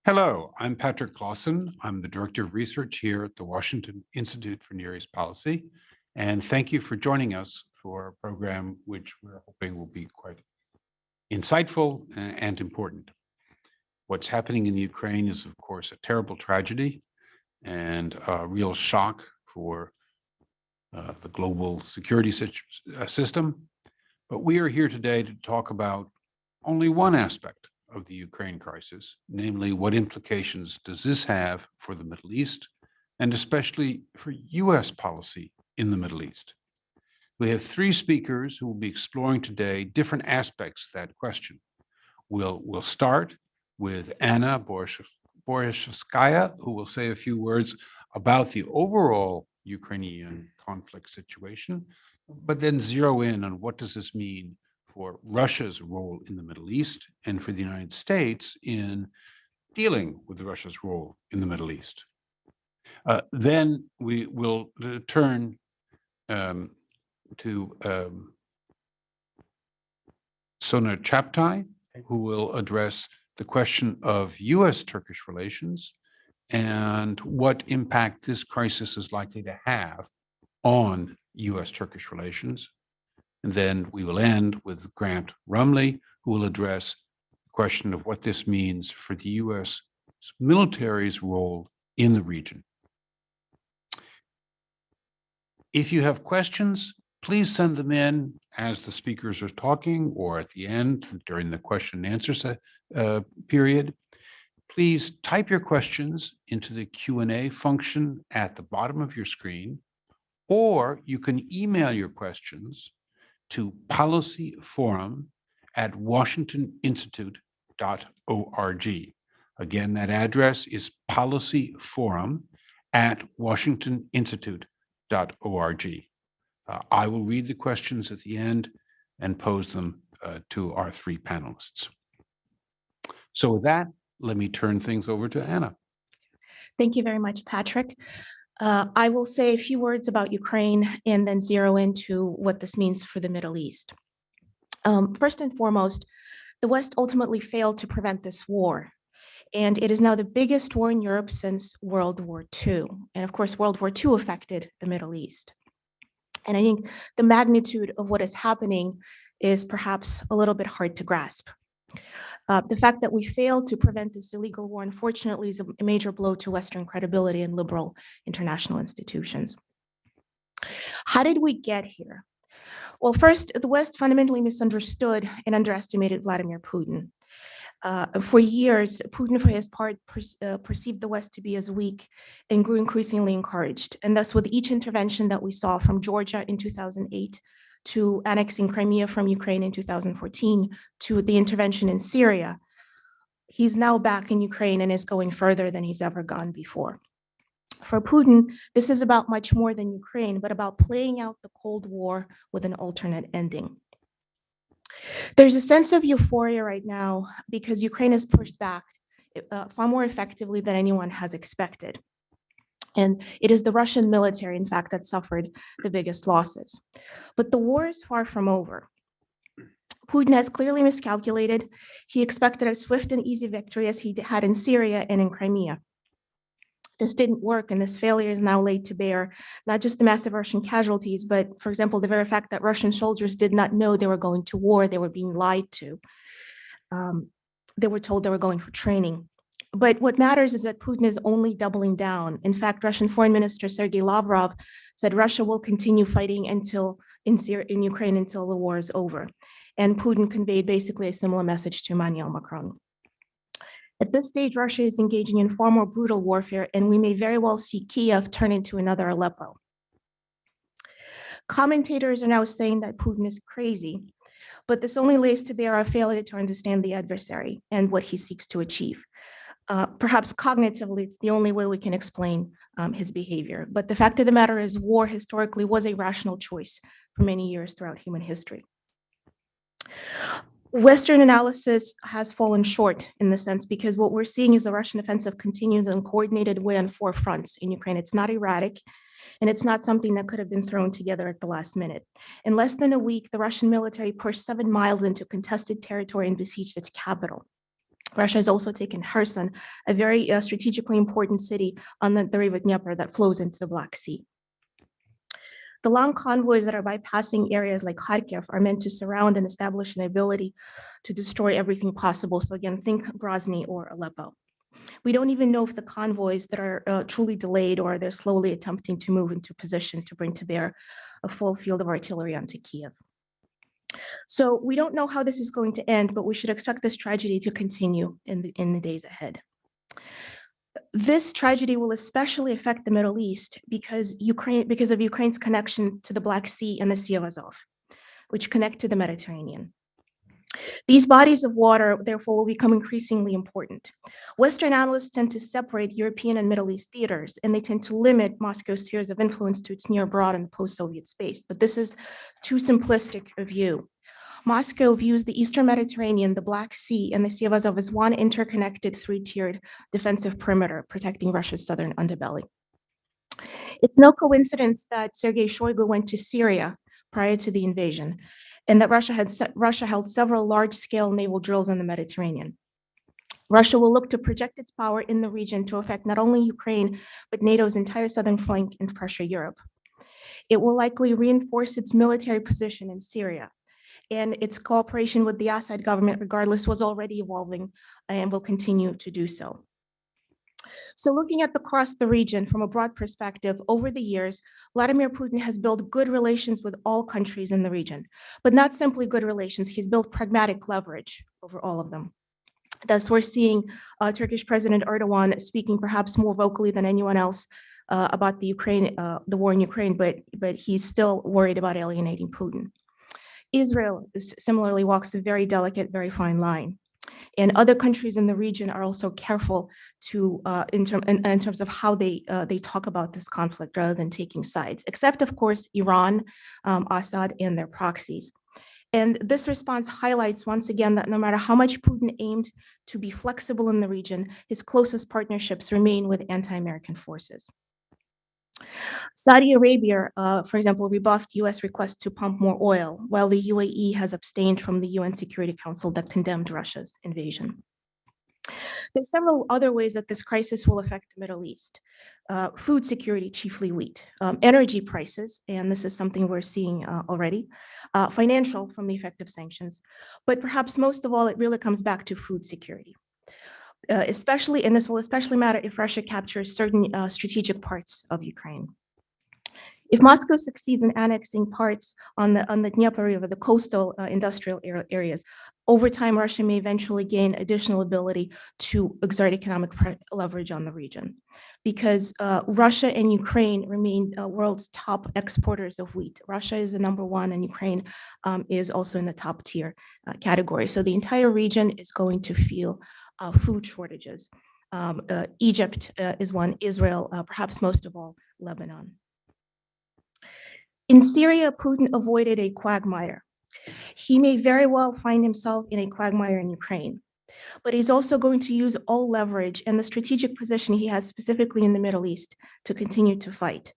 Hello, I'm Patrick Clausen. I'm the Director of Research here at the Washington Institute for Near East Policy. And thank you for joining us for a program which we're hoping will be quite insightful and important. What's happening in the Ukraine is, of course, a terrible tragedy and a real shock for the global security system. But we are here today to talk about only one aspect of the Ukraine crisis, namely what implications does this have for the Middle East, and especially for US policy in the Middle East. We have three speakers who will be exploring today different aspects of that question. We'll start with Anna Borshchevskaya, who will say a few words about the overall Ukrainian conflict situation, but then zero in on what does this mean for Russia's role in the Middle East and for the United States in dealing with Russia's role in the Middle East. Then we will turn to Cagaptay, who will address the question of U.S. Turkish relations and what impact this crisis is likely to have on U.S. Turkish relations. And then we will end with Grant Rumley, who will address the question of what this means for the U.S. military's role in the region. If you have questions, please send them in as the speakers are talking or at the end during the question and answer period. Please type your questions into the Q&A function at the bottom of your screen, or you can email your questions to policyforum@washingtoninstitute.org. Again, that address is policyforum@washingtoninstitute.org. I will read the questions at the end and pose them to our three panelists. So with that, let me turn things over to Anna. Thank you very much, Patrick. I will say a few words about Ukraine and then zero into what this means for the Middle East. First and foremost, the West ultimately failed to prevent this war. And it is now the biggest war in Europe since World War II. And of course, World War II affected the Middle East. And I think the magnitude of what is happening is perhaps a little bit hard to grasp. The fact that we failed to prevent this illegal war, unfortunately, is a major blow to Western credibility and liberal international institutions. How did we get here? Well, first, the West fundamentally misunderstood and underestimated Vladimir Putin. For years, Putin, for his part, perceived the West to be as weak and grew increasingly encouraged. And thus, with each intervention that we saw from Georgia in 2008, to annexing Crimea from Ukraine in 2014, to the intervention in Syria, he's now back in Ukraine and is going further than he's ever gone before. For Putin, this is about much more than Ukraine, but about playing out the Cold War with an alternate ending. There's a sense of euphoria right now because Ukraine is pushed back far more effectively than anyone has expected. And it is the Russian military, in fact, that suffered the biggest losses. But the war is far from over. Putin has clearly miscalculated. He expected a swift and easy victory as he had in Syria and in Crimea. This didn't work, and this failure is now laid to bear not just the massive Russian casualties, but, for example, the very fact that Russian soldiers did not know they were going to war. They were being lied to. They were told they were going for training. But what matters is that Putin is only doubling down. In fact, Russian Foreign Minister Sergei Lavrov said Russia will continue fighting in Ukraine until the war is over. And Putin conveyed basically a similar message to Emmanuel Macron. At this stage, Russia is engaging in far more brutal warfare, and we may very well see Kiev turn into another Aleppo. Commentators are now saying that Putin is crazy, but this only lays to bear a failure to understand the adversary and what he seeks to achieve. Perhaps cognitively, it's the only way we can explain his behavior. But the fact of the matter is, war historically was a rational choice for many years throughout human history. Western analysis has fallen short in the sense because what we're seeing is the Russian offensive continues in a coordinated way on four fronts in Ukraine. It's not erratic, and it's not something that could have been thrown together at the last minute. In less than a week, the Russian military pushed 7 miles into contested territory and besieged its capital. Russia has also taken Kherson, a very strategically important city on the river Dnieper that flows into the Black Sea. The long convoys that are bypassing areas like Kharkiv are meant to surround and establish an ability to destroy everything possible. So again, think Grozny or Aleppo. We don't even know if the convoys that are truly delayed or they're slowly attempting to move into position to bring to bear a full field of artillery onto Kiev. So we don't know how this is going to end, but we should expect this tragedy to continue in the days ahead. This tragedy will especially affect the Middle East because of Ukraine's connection to the Black Sea and the Sea of Azov, which connect to the Mediterranean. These bodies of water, therefore, will become increasingly important. Western analysts tend to separate European and Middle East theaters, and they tend to limit Moscow's spheres of influence to its near abroad and post-Soviet space. But this is too simplistic a view. Moscow views the Eastern Mediterranean, the Black Sea, and the Sea of Azov as one interconnected three-tiered defensive perimeter protecting Russia's southern underbelly. It's no coincidence that Sergei Shoigu went to Syria prior to the invasion, and that Russia held several large-scale naval drills in the Mediterranean. Russia will look to project its power in the region to affect not only Ukraine, but NATO's entire southern flank and pressure Europe. It will likely reinforce its military position in Syria, and its cooperation with the Assad government, regardless, was already evolving and will continue to do so. So looking across the region from a broad perspective, over the years, Vladimir Putin has built good relations with all countries in the region, but not simply good relations. He's built pragmatic leverage over all of them. Thus, we're seeing Turkish President Erdogan speaking perhaps more vocally than anyone else about the war in Ukraine, but he's still worried about alienating Putin. Israel similarly walks a very delicate, very fine line. And other countries in the region are also careful in terms of how they talk about this conflict rather than taking sides, except of course Iran, Assad, and their proxies. And this response highlights once again that no matter how much Putin aimed to be flexible in the region, his closest partnerships remain with anti-American forces. Saudi Arabia, for example, rebuffed U.S. requests to pump more oil, while the UAE has abstained from the UN Security Council that condemned Russia's invasion. There are several other ways that this crisis will affect the Middle East. Food security, chiefly wheat, energy prices, and this is something we're seeing already, financial from the effect of sanctions, but perhaps most of all, it really comes back to food security. And this will especially matter if Russia captures certain strategic parts of Ukraine. If Moscow succeeds in annexing parts on the Dnieper River, the coastal industrial areas, over time, Russia may eventually gain additional ability to exert economic leverage on the region, because Russia and Ukraine remain world's top exporters of wheat. Russia is the #1, and Ukraine is also in the top tier category. So the entire region is going to feel food shortages. Egypt is one, Israel, perhaps most of all, Lebanon. In Syria, Putin avoided a quagmire. He may very well find himself in a quagmire in Ukraine, but he's also going to use all leverage and the strategic position he has specifically in the Middle East to continue to fight.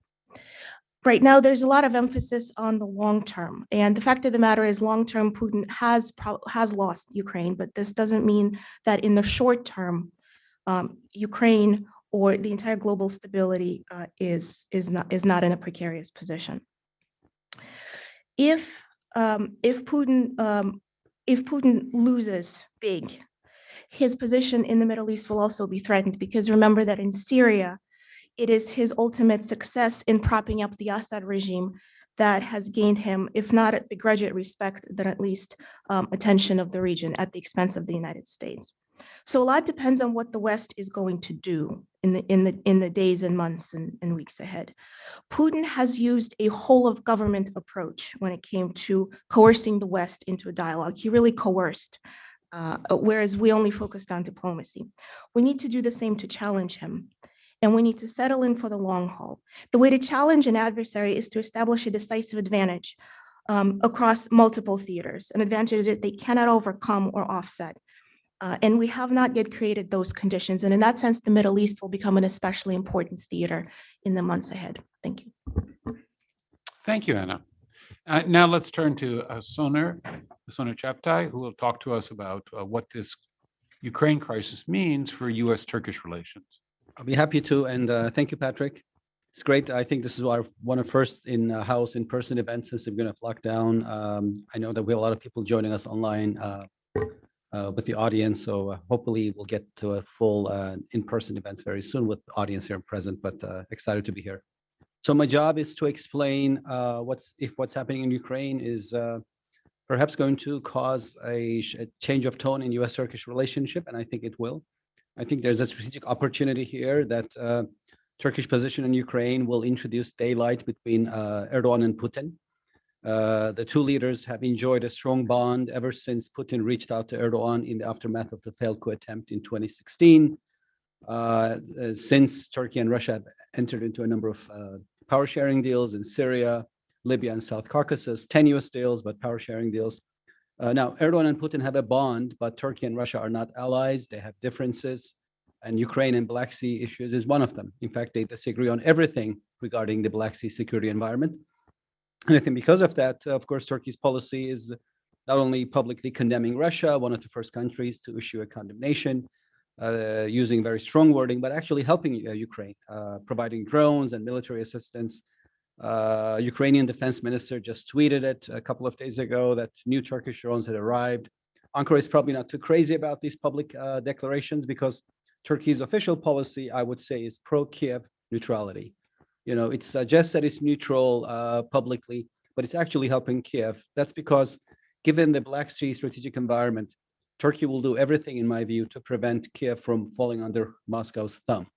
Right now, there's a lot of emphasis on the long term, and the fact of the matter is long-term Putin has lost Ukraine, but this doesn't mean that in the short term, Ukraine or the entire global stability is not in a precarious position. If Putin loses big, his position in the Middle East will also be threatened, because remember that in Syria, it is his ultimate success in propping up the Assad regime that has gained him, if not a begrudged respect, then at least attention of the region at the expense of the United States. So a lot depends on what the West is going to do in the days and months and weeks ahead. Putin has used a whole of government approach when it came to coercing the West into a dialogue. He really coerced, whereas we only focused on diplomacy. We need to do the same to challenge him, and we need to settle in for the long haul. The way to challenge an adversary is to establish a decisive advantage across multiple theaters, an advantage that they cannot overcome or offset. And we have not yet created those conditions. And in that sense, the Middle East will become an especially important theater in the months ahead. Thank you. Thank you, Anna. Now let's turn to Soner Cagaptay, who will talk to us about what this Ukraine crisis means for U.S. Turkish relations. I'll be happy to, and thank you, Patrick. It's great. I think this is one of first in-house in-person events since we're going to lockdown. I know that we have a lot of people joining us online with the audience, so hopefully we'll get to a full in-person events very soon with the audience here present, but excited to be here. So my job is to explain what's happening in Ukraine is perhaps going to cause a change of tone in U.S.-Turkish relationship, and I think it will. I think there's a strategic opportunity here that Turkish position in Ukraine will introduce daylight between Erdogan and Putin. The two leaders have enjoyed a strong bond ever since Putin reached out to Erdogan in the aftermath of the failed coup attempt in 2016. Since Turkey and Russia have entered into a number of power sharing deals in Syria, Libya, and South Caucasus, tenuous deals, but power sharing deals. Now, Erdogan and Putin have a bond, but Turkey and Russia are not allies. They have differences, and Ukraine and Black Sea issues is one of them. In fact, they disagree on everything regarding the Black Sea security environment. And I think because of that, of course, Turkey's policy is not only publicly condemning Russia, one of the first countries to issue a condemnation, using very strong wording, but actually helping Ukraine, providing drones and military assistance. Ukrainian defense minister just tweeted it a couple of days ago that new Turkish drones had arrived. Ankara is probably not too crazy about these public declarations because Turkey's official policy, I would say, is pro-Kiev neutrality. You know, it suggests that it's neutral publicly, but it's actually helping Kiev. That's because given the Black Sea strategic environment, Turkey will do everything, in my view, to prevent Kiev from falling under Moscow's thumb.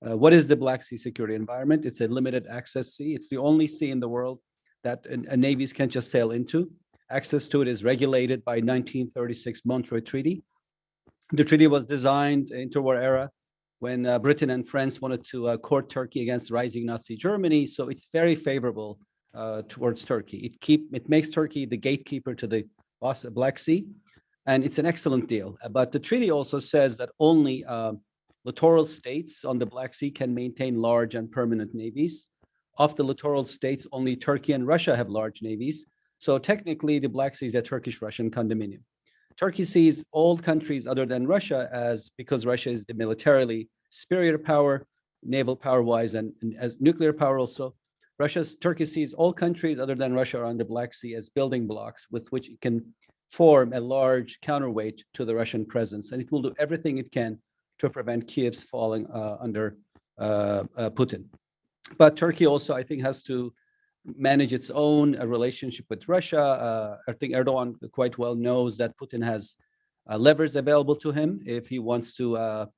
What is the Black Sea security environment? It's a limited access sea. It's the only sea in the world that navies can just sail into. Access to it is regulated by 1936 Montreux Treaty. The treaty was designed in interwar era when Britain and France wanted to court Turkey against rising Nazi Germany. So it's very favorable towards Turkey. It makes Turkey the gatekeeper to the Black Sea, and it's an excellent deal. But the treaty also says that only littoral states on the Black Sea can maintain large and permanent navies. Of the littoral states, only Turkey and Russia have large navies. So technically, the Black Sea is a Turkish-Russian condominium. Turkey sees all countries other than Russia as, because Russia is the militarily superior power, naval power-wise, and as nuclear power also. Turkey sees all countries other than Russia on the Black Sea as building blocks with which it can form a large counterweight to the Russian presence, and it will do everything it can to prevent Kiev's falling under Putin. But Turkey also, I think, has to manage its own relationship with Russia. I think Erdogan quite well knows that Putin has levers available to him if he wants to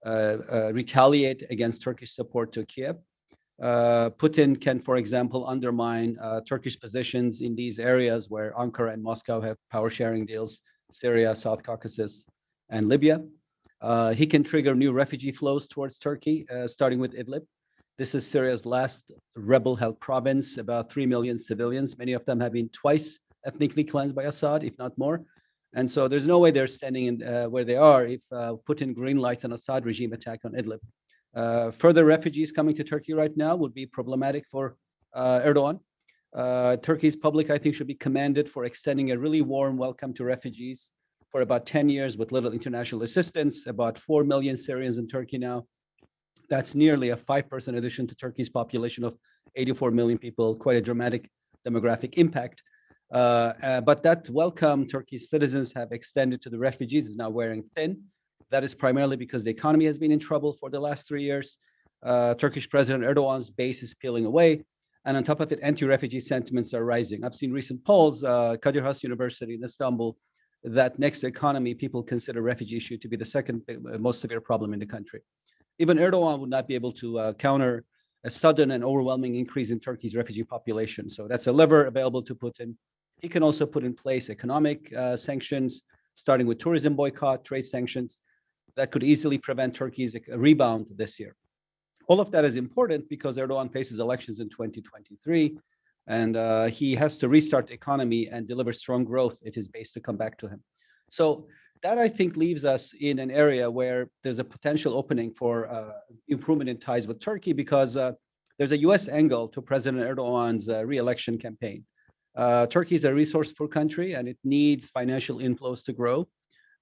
retaliate against Turkish support to Kiev. Putin can, for example, undermine Turkish positions in these areas where Ankara and Moscow have power sharing deals, Syria, South Caucasus, and Libya. He can trigger new refugee flows towards Turkey, starting with Idlib. This is Syria's last rebel-held province, about 3 million civilians. Many of them have been twice ethnically cleansed by Assad, if not more. And so there's no way they're standing in where they are if Putin greenlights an Assad regime attack on Idlib. Further refugees coming to Turkey right now would be problematic for Erdogan. Turkey's public, I think, should be commended for extending a really warm welcome to refugees for about 10 years with little international assistance, about 4 million Syrians in Turkey now. That's nearly a 5% addition to Turkey's population of 84 million people, quite a dramatic demographic impact. But that welcome Turkey's citizens have extended to the refugees is now wearing thin. That is primarily because the economy has been in trouble for the last 3 years. Turkish President Erdogan's base is peeling away. And on top of it, anti-refugee sentiments are rising. I've seen recent polls, Kadir Has University in Istanbul, that next to economy, people consider refugee issue to be the second most severe problem in the country. Even Erdogan would not be able to counter a sudden and overwhelming increase in Turkey's refugee population. So that's a lever available to Putin. He can also put in place economic sanctions, starting with tourism boycott, trade sanctions, that could easily prevent Turkey's rebound this year. All of that is important because Erdogan faces elections in 2023, and he has to restart the economy and deliver strong growth if his base to come back to him. So that, I think, leaves us in an area where there's a potential opening for improvement in ties with Turkey because there's a U.S. angle to President Erdogan's re-election campaign. Turkey is a resource-poor country and it needs financial inflows to grow.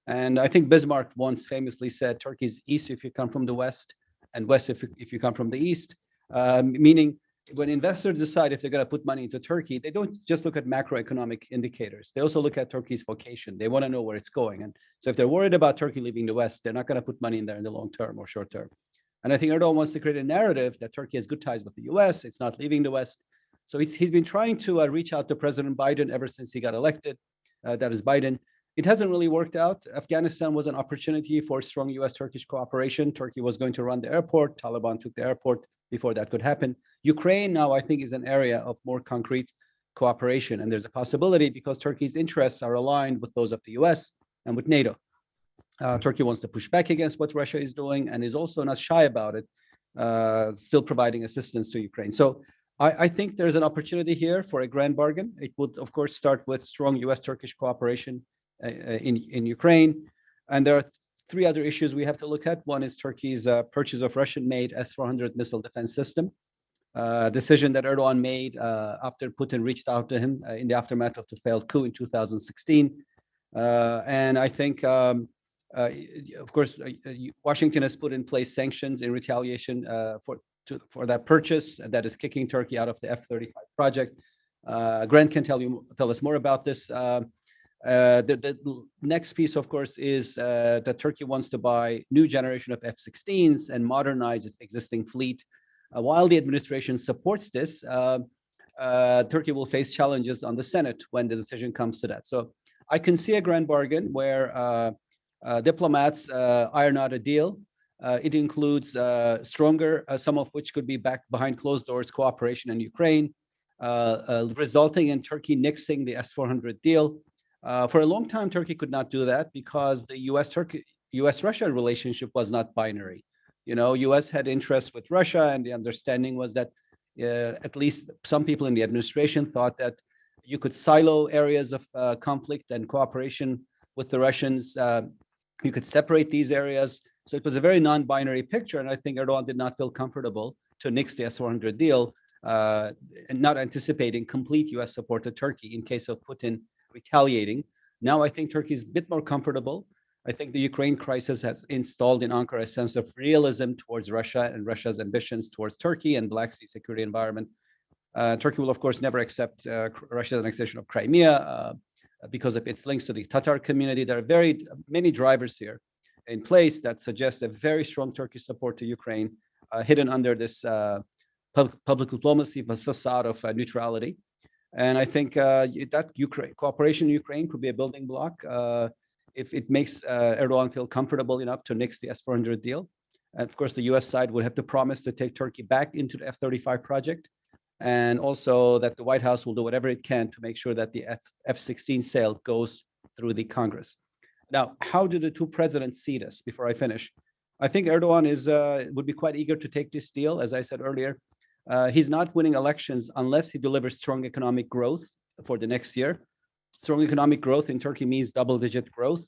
And I think Bismarck once famously said, Turkey's east if you come from the west, and west if you come from the east, meaning when investors decide if they're going to put money into Turkey, they don't just look at macroeconomic indicators. They also look at Turkey's vocation. They want to know where it's going. And so if they're worried about Turkey leaving the West, they're not going to put money in there in the long term or short term. And I think Erdogan wants to create a narrative that Turkey has good ties with the US. It's not leaving the West. So he's been trying to reach out to President Biden ever since he got elected. That is Biden. It hasn't really worked out. Afghanistan was an opportunity for strong US Turkish cooperation. Turkey was going to run the airport. Taliban took the airport before that could happen. Ukraine now, I think, is an area of more concrete cooperation. And there's a possibility because Turkey's interests are aligned with those of the US and with NATO. Turkey wants to push back against what Russia is doing and is also not shy about it, still providing assistance to Ukraine. So I think there's an opportunity here for a grand bargain. It would, of course, start with strong US-Turkish cooperation in Ukraine. And there are three other issues we have to look at. One is Turkey's purchase of Russian-made S-400 missile defense system, decision that Erdogan made after Putin reached out to him in the aftermath of the failed coup in 2016. And I think, of course, Washington has put in place sanctions in retaliation for that purchase that is kicking Turkey out of the F-35 project. Grant can tell us more about this. The next piece, of course, is that Turkey wants to buy new generation of F-16s and modernize its existing fleet. While the administration supports this, Turkey will face challenges on the Senate when the decision comes to that. So I can see a grand bargain where diplomats iron out a deal. It includes stronger, some of which could be back behind closed doors cooperation in Ukraine, resulting in Turkey nixing the S-400 deal. For a long time, Turkey could not do that because the U.S.-Russia relationship was not binary. You know, U.S. had interests with Russia, and the understanding was that at least some people in the administration thought that you could silo areas of conflict and cooperation with the Russians. You could separate these areas. So it was a very non-binary picture, and I think Erdogan did not feel comfortable to nix the S-400 deal, and not anticipating complete U.S. support to Turkey in case of Putin retaliating. Now I think Turkey is a bit more comfortable. I think the Ukraine crisis has installed in Ankara a sense of realism towards Russia and Russia's ambitions towards Turkey and Black Sea security environment. Turkey will, of course, never accept Russia's annexation of Crimea because of its links to the Tatar community. There are very many drivers here in place that suggest a very strong Turkish support to Ukraine, hidden under this public diplomacy facade of neutrality. And I think that cooperation in Ukraine could be a building block if it makes Erdogan feel comfortable enough to nix the S-400 deal. And of course, the US side would have to promise to take Turkey back into the F-35 project, and also that the White House will do whatever it can to make sure that the F-16 sale goes through the Congress. Now, how do the two presidents see this? Before I finish, I think Erdogan would be quite eager to take this deal. As I said earlier, he's not winning elections unless he delivers strong economic growth for the next year. Strong economic growth in Turkey means double-digit growth.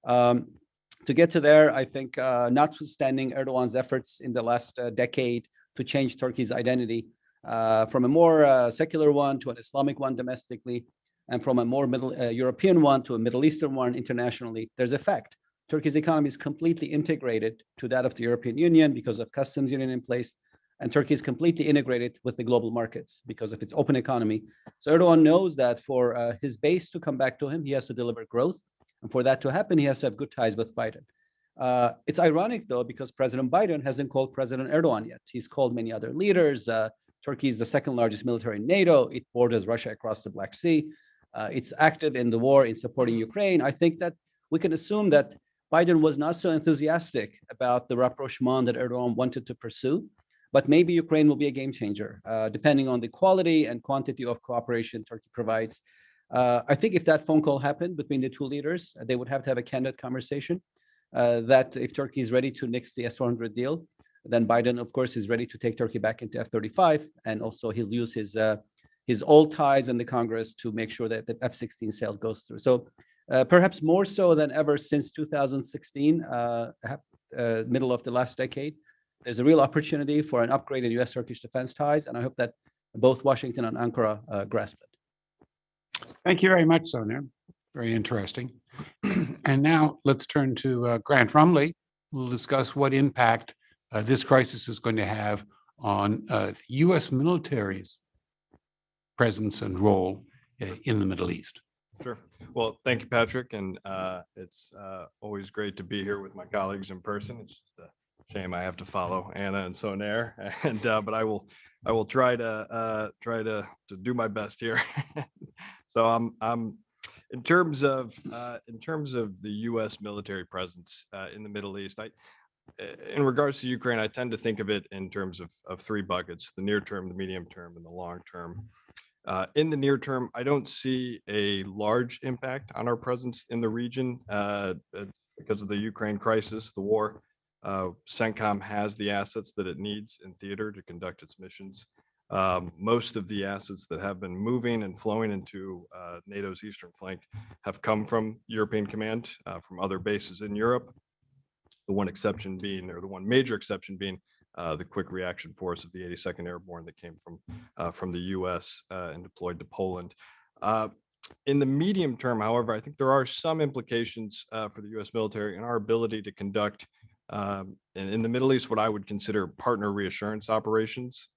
To get to there, I think, notwithstanding Erdogan's efforts in the last decade to change Turkey's identity from a more secular one to an Islamic one domestically, and from a more Middle European one to a Middle Eastern one internationally, there's a fact. Turkey's economy is completely integrated to that of the European Union because of customs union in place, and Turkey is completely integrated with the global markets because of its open economy. So Erdogan knows that for his base to come back to him, he has to deliver growth. And for that to happen, he has to have good ties with Biden. It's ironic, though, because President Biden hasn't called President Erdogan yet. He's called many other leaders. Turkey is the second largest military in NATO. It borders Russia across the Black Sea. It's active in the war in supporting Ukraine. I think that we can assume that Biden was not so enthusiastic about the rapprochement that Erdogan wanted to pursue. But maybe Ukraine will be a game changer, depending on the quality and quantity of cooperation Turkey provides. I think if that phone call happened between the two leaders, they would have to have a candid conversation that if Turkey is ready to nix the S-400 deal, then Biden, of course, is ready to take Turkey back into F-35. And also he'll use his old ties in the Congress to make sure that the F-16 sale goes through. So perhaps more so than ever since 2016, middle of the last decade, there's a real opportunity for an upgrade in U.S. Turkish defense ties, and I hope that both Washington and Ankara grasp it. Thank you very much, Sonia. Very interesting. And now let's turn to Grant Rumley, who will discuss what impact this crisis is going to have on U.S. military's presence and role in the Middle East. Sure. Well, thank you, Patrick. And it's always great to be here with my colleagues in person. It's just a shame I have to follow Anna and Sonair, and but I will try to do my best here. So I'm in terms of the U.S. military presence in the Middle East. In regards to Ukraine, I tend to think of it in terms of three buckets: the near term, the medium term, and the long term. In the near term, I don't see a large impact on our presence in the region because of the Ukraine crisis, the war. CENTCOM has the assets that it needs in theater to conduct its missions. Most of the assets that have been moving and flowing into NATO's eastern flank have come from European Command, from other bases in Europe. The one major exception being the quick reaction force of the 82nd Airborne that came from the U.S. And deployed to Poland. In the medium term, however, I think there are some implications for the U.S. military and our ability to conduct in the Middle East what I would consider partner reassurance operations.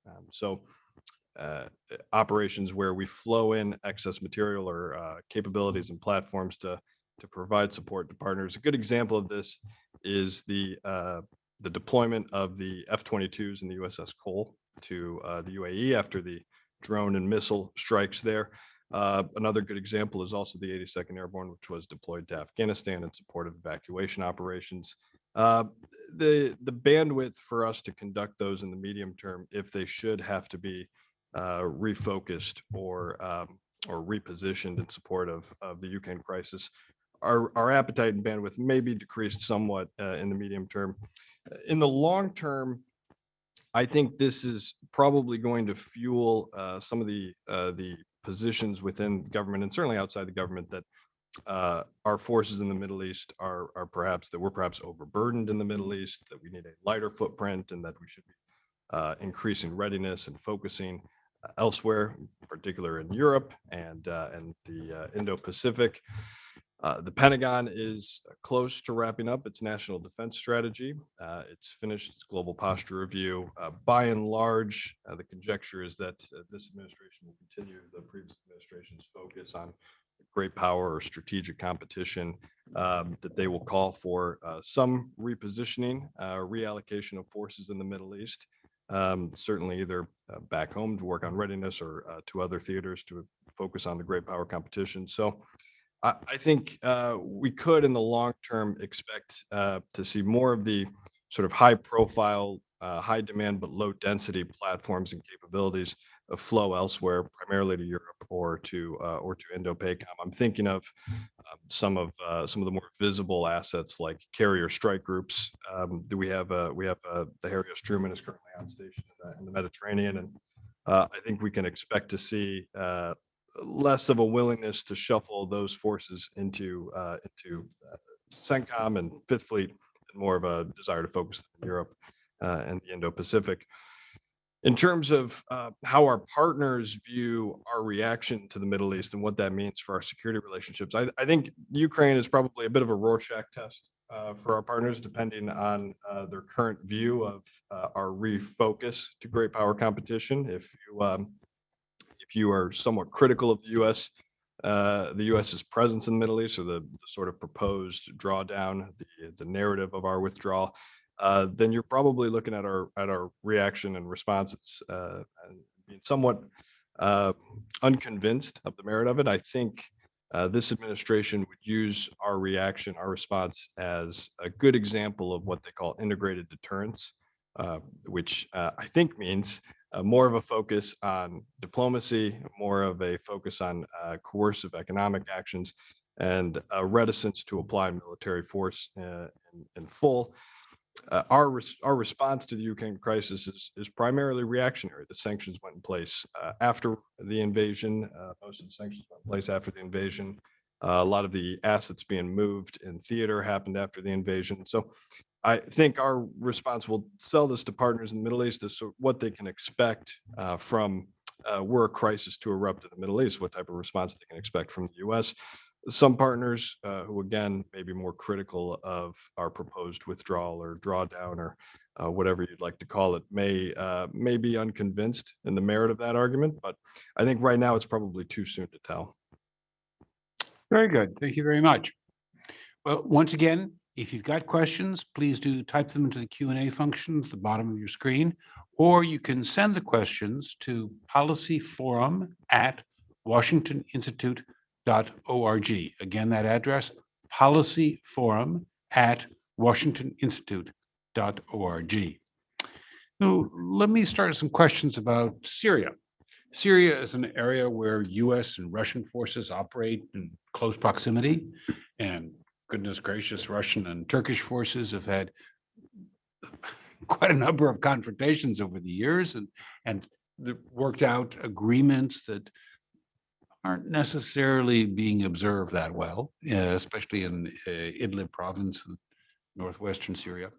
Operations where we flow in excess material or capabilities and platforms to provide support to partners. A good example of this is the deployment of the F-22s and the USS Cole to the UAE after the drone and missile strikes there. Another good example is also the 82nd Airborne, which was deployed to Afghanistan in support of evacuation operations. The bandwidth for us to conduct those in the medium term, if they should have to be refocused or repositioned in support of the Ukraine crisis, our appetite and bandwidth may be decreased somewhat in the medium term. In the long term, I think this is probably going to fuel some of the positions within government and certainly outside the government that our forces in the Middle East are perhaps overburdened in the Middle East, that we need a lighter footprint, and that we should be increasing readiness and focusing elsewhere, in particular in Europe and the Indo-Pacific. The Pentagon is close to wrapping up its national defense strategy. It's finished its global posture review. By and large, the conjecture is that this administration will continue the previous administration's focus on great power or strategic competition, that they will call for some repositioning, reallocation of forces in the Middle East, certainly either back home to work on readiness or to other theaters to focus on the great power competition. So I think we could, in the long term, expect to see more of the sort of high profile, high demand, but low density platforms and capabilities flow elsewhere, primarily to Europe or to Indo-PACOM. I'm thinking of some of the more visible assets like carrier strike groups. We have the Harry S. Truman is currently on station in the Mediterranean, and I think we can expect to see less of a willingness to shuffle those forces into CENTCOM and Fifth Fleet, and more of a desire to focus in Europe and the Indo-Pacific. In terms of how our partners view our reaction to the Middle East and what that means for our security relationships, I think Ukraine is probably a bit of a Rorschach test for our partners, depending on their current view of our refocus to great power competition. If you are somewhat critical of the U.S.'s presence in the Middle East, or the sort of proposed drawdown, the narrative of our withdrawal, then you're probably looking at our reaction and responses and being somewhat unconvinced of the merit of it. I think this administration would use our reaction, our response, as a good example of what they call integrated deterrence, which I think means more of a focus on diplomacy, more of a focus on coercive economic actions, and a reticence to apply military force in full. Our response to the Ukraine crisis is primarily reactionary. The sanctions went in place after the invasion. Most of the sanctions went in place after the invasion. A lot of the assets being moved in theater happened after the invasion. So I think our response will sell this to partners in the Middle East as to what they can expect from were a crisis to erupt in the Middle East, what type of response they can expect from the U.S. some partners who, again, may be more critical of our proposed withdrawal or drawdown or whatever you'd like to call it, may be unconvinced in the merit of that argument. But I think right now it's probably too soon to tell. Very good. Thank you very much. Well, once again, if you've got questions, please do type them into the Q&A function at the bottom of your screen, or you can send the questions to policyforum@washingtoninstitute.org. Again, that address, policyforum@washingtoninstitute.org. So let me start some questions about Syria. Syria is an area where U.S. and Russian forces operate in close proximity, and goodness gracious, Russian and Turkish forces have had quite a number of confrontations over the years, and worked out agreements that aren't necessarily being observed that well, especially in Idlib province in northwestern Syria.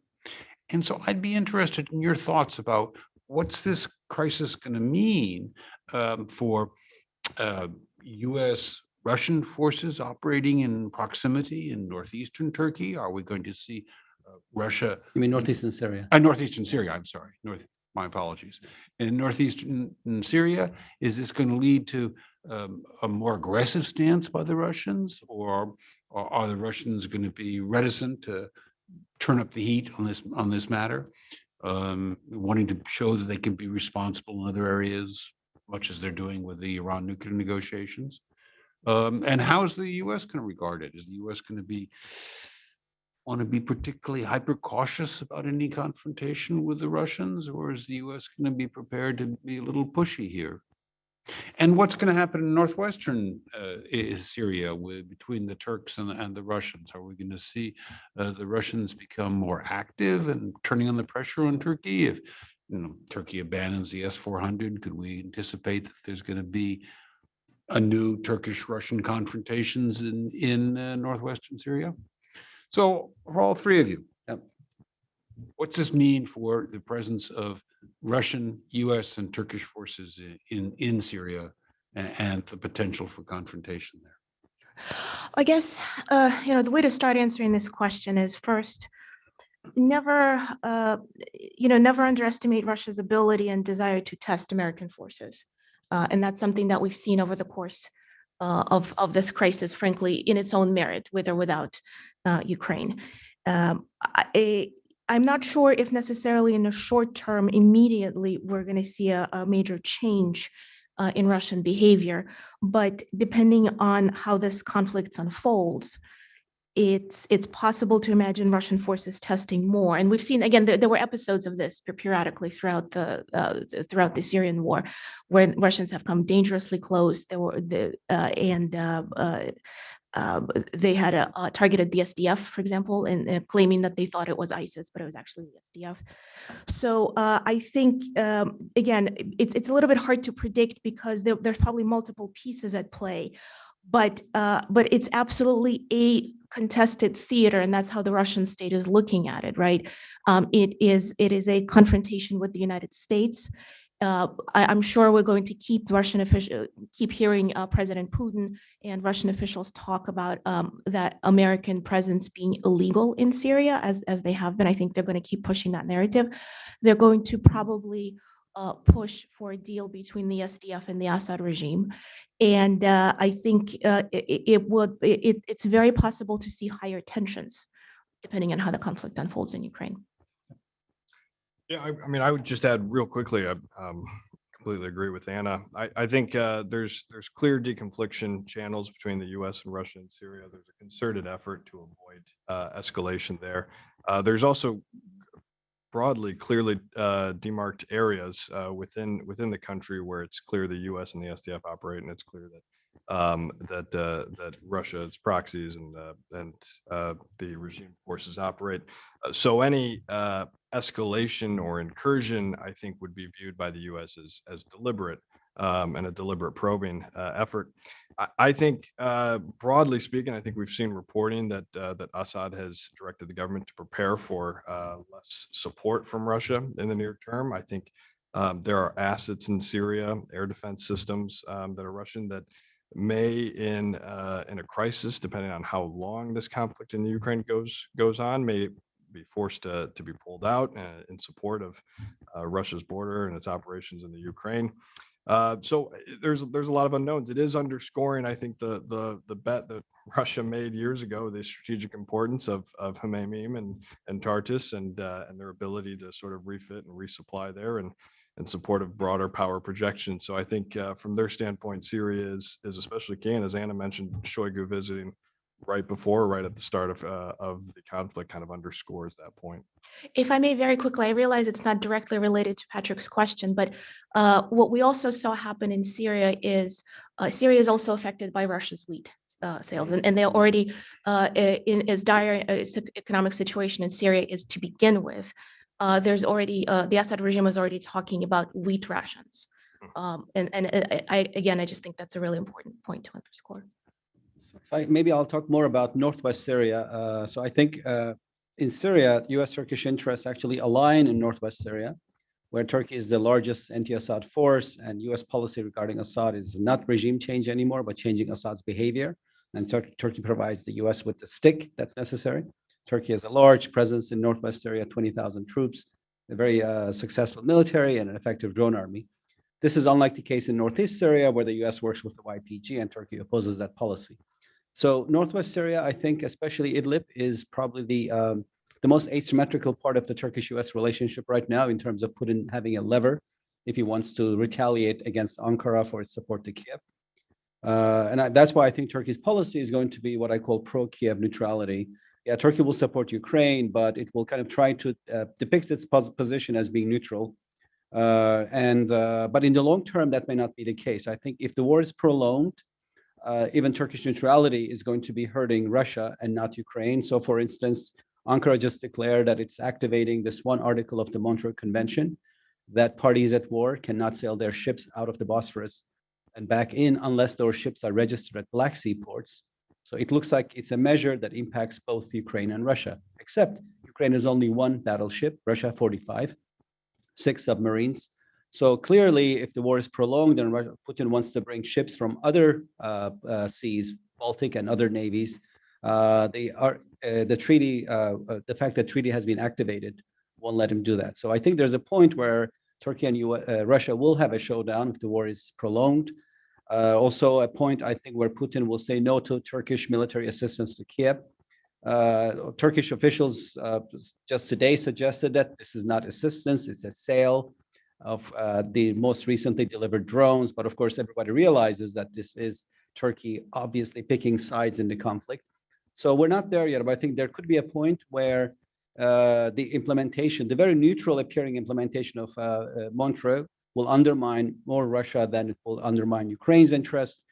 And so I'd be interested in your thoughts about what's this crisis going to mean for U.S. Russian forces operating in proximity in northeastern Turkey? Are we going to see Russia? You mean northeastern Syria? Northeastern Syria, I'm sorry. My apologies. In northeastern Syria, is this going to lead to a more aggressive stance by the Russians, or are the Russians going to be reticent to turn up the heat on this matter, wanting to show that they can be responsible in other areas, much as they're doing with the Iran nuclear negotiations? And how is the U.S. going to regard it? Is the U.S. going to want to be particularly hyper cautious about any confrontation with the Russians, or is the U.S. going to be prepared to be a little pushy here? And what's going to happen in northwestern Syria between the Turks and the Russians? Are we going to see the Russians become more active and turning on the pressure on Turkey? If Turkey abandons the S-400, could we anticipate that there's going to be a new Turkish-Russian confrontations in northwestern Syria? So for all three of you, what's this mean for the presence of Russian, U.S., and Turkish forces in Syria and the potential for confrontation there? I guess, the way to start answering this question is first, never underestimate Russia's ability and desire to test American forces. And that's something that we've seen over the course of this crisis, frankly, in its own merit, with or without Ukraine. I'm not sure if necessarily in the short term, immediately, we're going to see a major change in Russian behavior. But depending on how this conflict unfolds, it's possible to imagine Russian forces testing more. And we've seen, again, there were episodes of this periodically throughout the Syrian war, where Russians have come dangerously close. They had targeted the SDF, for example, and claiming that they thought it was ISIS, but it was actually the SDF. So I think, again, it's a little bit hard to predict because there's probably multiple pieces at play, but it's absolutely a contested theater, and that's how the Russian state is looking at it, right? It is a confrontation with the United States. I'm sure we're going to keep hearing President Putin and Russian officials talk about that American presence being illegal in Syria, as they have been. I think they're going to keep pushing that narrative. They're going to probably push for a deal between the SDF and the Assad regime, and I think it's very possible to see higher tensions depending on how the conflict unfolds in Ukraine. Yeah, I mean, I would just add real quickly, I completely agree with Anna. I think there's clear deconfliction channels between the U.S. and Russia and Syria. There's a concerted effort to avoid escalation there. There's also broadly, clearly demarked areas within the country where it's clear the U.S. and the SDF operate, and it's clear that Russia's proxies and the regime forces operate. So any escalation or incursion, I think, would be viewed by the U.S. as deliberate and a deliberate probing effort. I think, broadly speaking, I think we've seen reporting that Assad has directed the government to prepare for less support from Russia in the near term. I think there are assets in Syria, air defense systems that are Russian, that may, in a crisis, depending on how long this conflict in the Ukraine goes on, may be forced to be pulled out in support of Russia's border and its operations in the Ukraine. So there's a lot of unknowns. It is underscoring, I think, the bet that Russia made years ago, the strategic importance of Khmeimim and Tartus and their ability to sort of refit and resupply there and in support of broader power projection. So I think from their standpoint, Syria is especially key. And as Anna mentioned, Shoigu visiting right at the start of the conflict kind of underscores that point. If I may, very quickly, I realize it's not directly related to Patrick's question, but what we also saw happen in Syria is also affected by Russia's wheat sales, and they're already in as dire economic situation in Syria is to begin with. There's already the Assad regime was already talking about wheat rations, I just think that's a really important point to underscore. Maybe I'll talk more about northwest Syria. So I think in Syria, U.S. Turkish interests actually align in northwest Syria, where Turkey is the largest anti-Assad force, and U.S. policy regarding Assad is not regime change anymore, but changing Assad's behavior. And Turkey provides the U.S. with the stick that's necessary. Turkey has a large presence in northwest Syria, 20,000 troops, a very successful military, and an effective drone army. This is unlike the case in northeast Syria, where the U.S. works with the YPG and Turkey opposes that policy. So northwest Syria, I think, especially Idlib, is probably the most asymmetrical part of the Turkish-U.S. relationship right now in terms of Putin having a lever if he wants to retaliate against Ankara for its support to Kiev. That's why I think Turkey's policy is going to be what I call pro-Kiev neutrality. Yeah, Turkey will support Ukraine, but it will kind of try to depict its position as being neutral. But in the long term, that may not be the case. I think if the war is prolonged, even Turkish neutrality is going to be hurting Russia and not Ukraine. So, for instance, Ankara just declared that it's activating this one article of the Montreux Convention that parties at war cannot sail their ships out of the Bosphorus and back in unless those ships are registered at Black Sea ports. So it looks like it's a measure that impacts both Ukraine and Russia, except Ukraine has only one battleship, Russia 45, 6 submarines. So clearly, if the war is prolonged and Putin wants to bring ships from other seas, Baltic and other navies, the treaty, the fact that treaty has been activated won't let him do that. So I think there's a point where Turkey and Russia will have a showdown if the war is prolonged. Also a point, I think, where Putin will say no to Turkish military assistance to Kiev. Turkish officials just today suggested that this is not assistance, it's a sale of the most recently delivered drones. But of course, everybody realizes that this is Turkey obviously picking sides in the conflict. So we're not there yet, but I think there could be a point where the implementation, the very neutral appearing implementation of Montreux will undermine more Russia than it will undermine Ukraine's interests.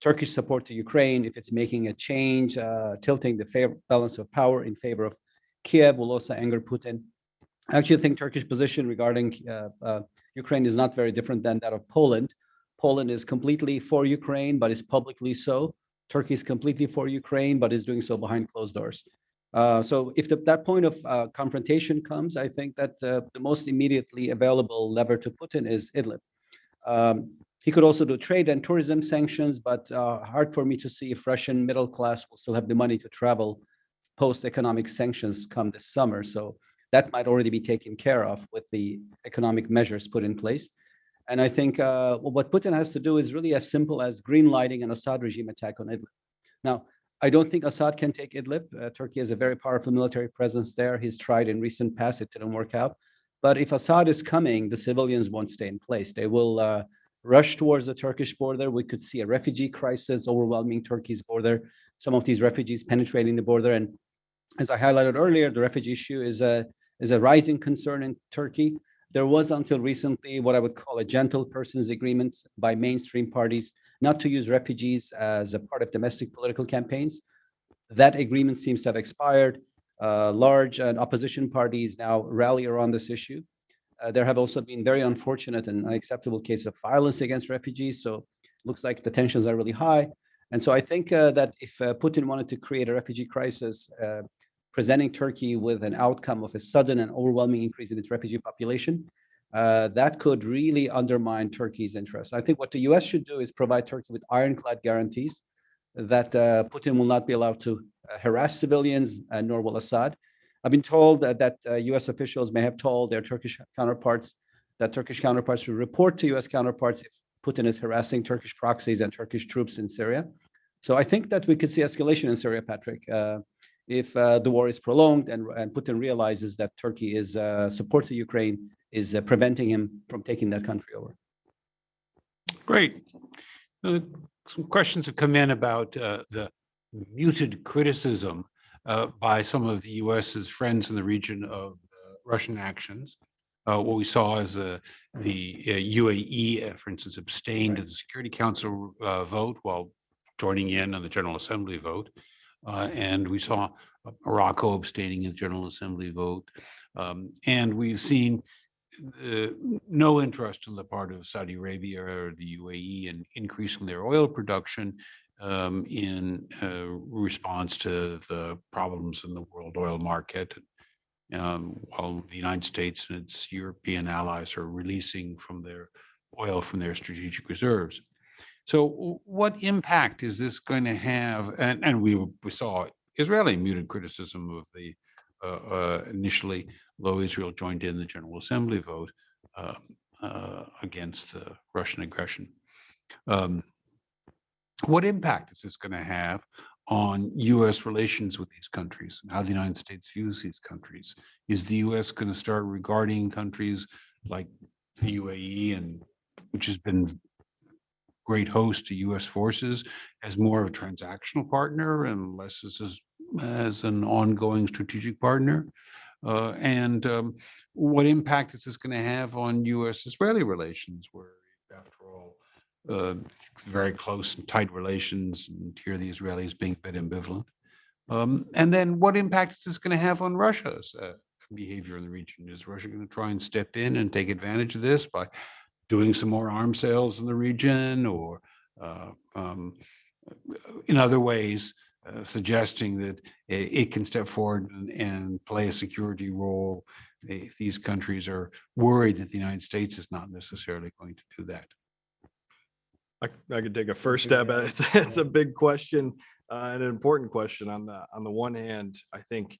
Turkish support to Ukraine, if it's making a change, tilting the balance of power in favor of Kiev, will also anger Putin. I actually think Turkish position regarding Ukraine is not very different than that of Poland. Poland is completely for Ukraine, but is publicly so. Turkey is completely for Ukraine, but is doing so behind closed doors. So if that point of confrontation comes, I think that the most immediately available lever to Putin is Idlib. He could also do trade and tourism sanctions, but hard for me to see if Russian middle class will still have the money to travel post-economic sanctions come this summer. So that might already be taken care of with the economic measures put in place. And I think what Putin has to do is really as simple as green-lighting an Assad regime attack on Idlib. Now, I don't think Assad can take Idlib. Turkey has a very powerful military presence there. He's tried in recent past, it didn't work out. But if Assad is coming, the civilians won't stay in place. They will rush towards the Turkish border. We could see a refugee crisis overwhelming Turkey's border, some of these refugees penetrating the border. And as I highlighted earlier, the refugee issue is a rising concern in Turkey. There was until recently what I would call a gentle persons agreement by mainstream parties not to use refugees as a part of domestic political campaigns. That agreement seems to have expired. Large opposition parties now rally around this issue. There have also been very unfortunate and unacceptable cases of violence against refugees. So it looks like the tensions are really high. And so I think that if Putin wanted to create a refugee crisis, presenting Turkey with an outcome of a sudden and overwhelming increase in its refugee population, that could really undermine Turkey's interests. I think what the U.S. should do is provide Turkey with ironclad guarantees that Putin will not be allowed to harass civilians, nor will Assad. I've been told that U.S. officials may have told their Turkish counterparts that Turkish counterparts should report to U.S. counterparts if Putin is harassing Turkish proxies and Turkish troops in Syria. So I think that we could see escalation in Syria, Patrick, if the war is prolonged and Putin realizes that Turkey is supporting Ukraine, is preventing him from taking that country over. Great. Some questions have come in about the muted criticism by some of the U.S.'s friends in the region of Russian actions. What we saw is the UAE, for instance, abstained at the Security Council vote while joining in on the General Assembly vote. And we saw Morocco abstaining in the General Assembly vote. And we've seen no interest on the part of Saudi Arabia or the UAE in increasing their oil production in response to the problems in the world oil market, while the United States and its European allies are releasing from their oil from their strategic reserves. So what impact is this going to have? And we saw Israeli muted criticism of the initially, though Israel joined in the General Assembly vote against the Russian aggression. What impact is this going to have on U.S. relations with these countries and how the United States views these countries? Is the U.S. going to start regarding countries like the UAE, and which has been great host to U.S. forces, as more of a transactional partner and less as an ongoing strategic partner? What impact is this going to have on U.S.-Israeli relations, where, after all, very close and tight relations, and here the Israelis being a bit ambivalent? And then what impact is this going to have on Russia's behavior in the region? Is Russia going to try and step in and take advantage of this by doing some more arms sales in the region, or in other ways suggesting that it can step forward and play a security role if these countries are worried that the United States is not necessarily going to do that? I could take a first stab at it. It's a big question and an important question. On the one hand, I think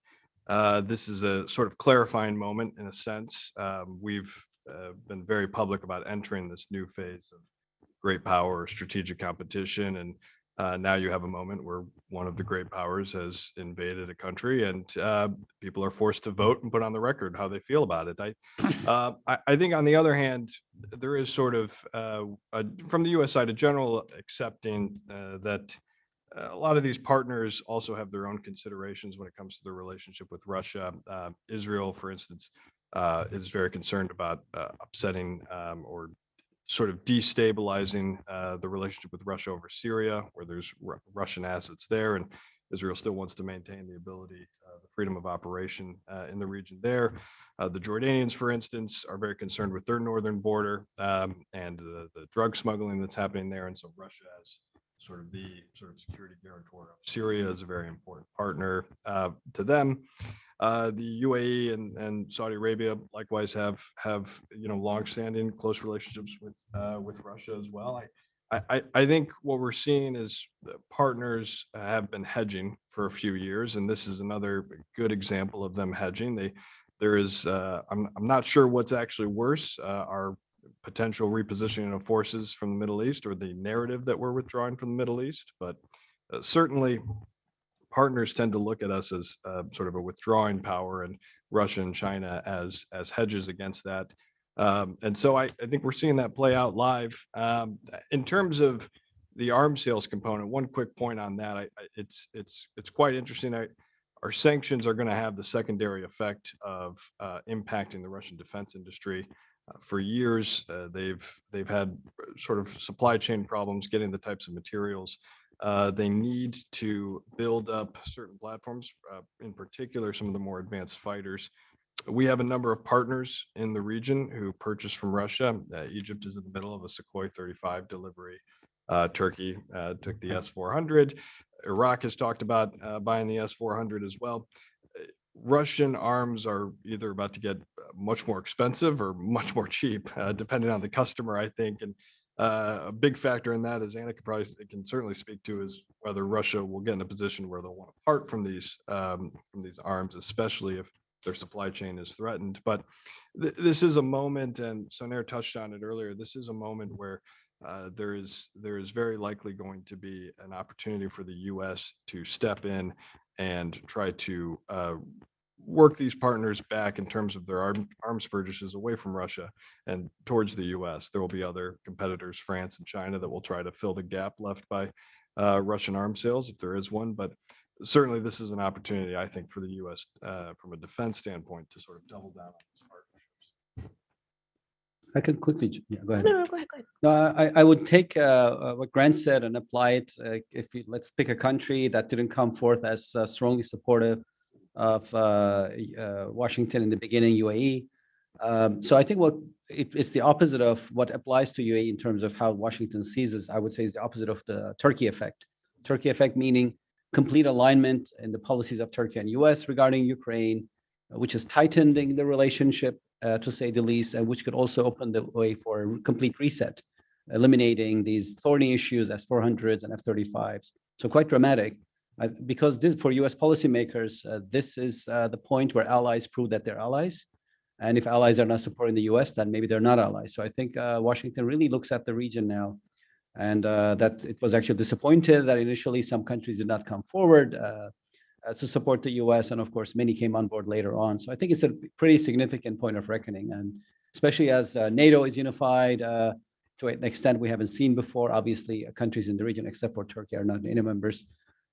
this is a sort of clarifying moment in a sense. We've been very public about entering this new phase of great power, strategic competition, and now you have a moment where one of the great powers has invaded a country, and people are forced to vote and put on the record how they feel about it. I think, on the other hand, there is sort of from the U.S. side a general accepting that a lot of these partners also have their own considerations when it comes to their relationship with Russia. Israel, for instance, is very concerned about upsetting or sort of destabilizing the relationship with Russia over Syria, where there's Russian assets there, and Israel still wants to maintain the ability, the freedom of operation in the region there. The Jordanians, for instance, are very concerned with their northern border and the drug smuggling that's happening there, and so Russia, as sort of the security guarantor of Syria, is a very important partner to them. The UAE and Saudi Arabia likewise have longstanding close relationships with Russia as well. I think what we're seeing is that partners have been hedging for a few years, and this is another good example of them hedging. I'm not sure what's actually worse, our potential repositioning of forces from the Middle East, or the narrative that we're withdrawing from the Middle East, but certainly partners tend to look at us as sort of a withdrawing power, and Russia and China as hedges against that. And so I think we're seeing that play out live. In terms of the arms sales component, one quick point on that, it's quite interesting. Our sanctions are going to have the secondary effect of impacting the Russian defense industry. For years, they've had sort of supply chain problems getting the types of materials they need to build up certain platforms, in particular some of the more advanced fighters. We have a number of partners in the region who purchase from Russia. Egypt is in the middle of a Sukhoi 35 delivery. Turkey took the S-400. Iraq has talked about buying the S-400 as well. Russian arms are either about to get much more expensive or much more cheap, depending on the customer, I think. And a big factor in that, as Anna can certainly speak to, is whether Russia will get in a position where they'll want to part from these arms, especially if their supply chain is threatened. But this is a moment, and Sonair touched on it earlier. This is a moment where there is very likely going to be an opportunity for the U.S. to step in and try to work these partners back in terms of their arms purchases away from Russia and towards the U.S. There will be other competitors, France and China, that will try to fill the gap left by Russian arms sales, if there is one. But certainly, this is an opportunity, I think, for the U.S. From a defense standpoint to sort of double down on these partnerships. I can quickly, yeah, go ahead. No, go ahead. No, I would take what Grant said and apply it. Let's pick a country that didn't come forth as strongly supportive of Washington in the beginning, UAE. So I think it's the opposite of what applies to UAE in terms of how Washington sees this. I would say is the opposite of the Turkey effect. Turkey effect meaning complete alignment in the policies of Turkey and US regarding Ukraine, which is tightening the relationship, to say the least, and which could also open the way for a complete reset, eliminating these thorny issues, S-400s and F-35s. So quite dramatic, because this, for US policymakers, this is the point where allies prove that they're allies. And if allies are not supporting the US, then maybe they're not allies. So I think Washington really looks at the region now, and that it was actually disappointed that initially some countries did not come forward to support the US. And of course, many came on board later on. So I think it's a pretty significant point of reckoning. And especially as NATO is unified to an extent we haven't seen before. Obviously, countries in the region, except for Turkey, are not NATO members.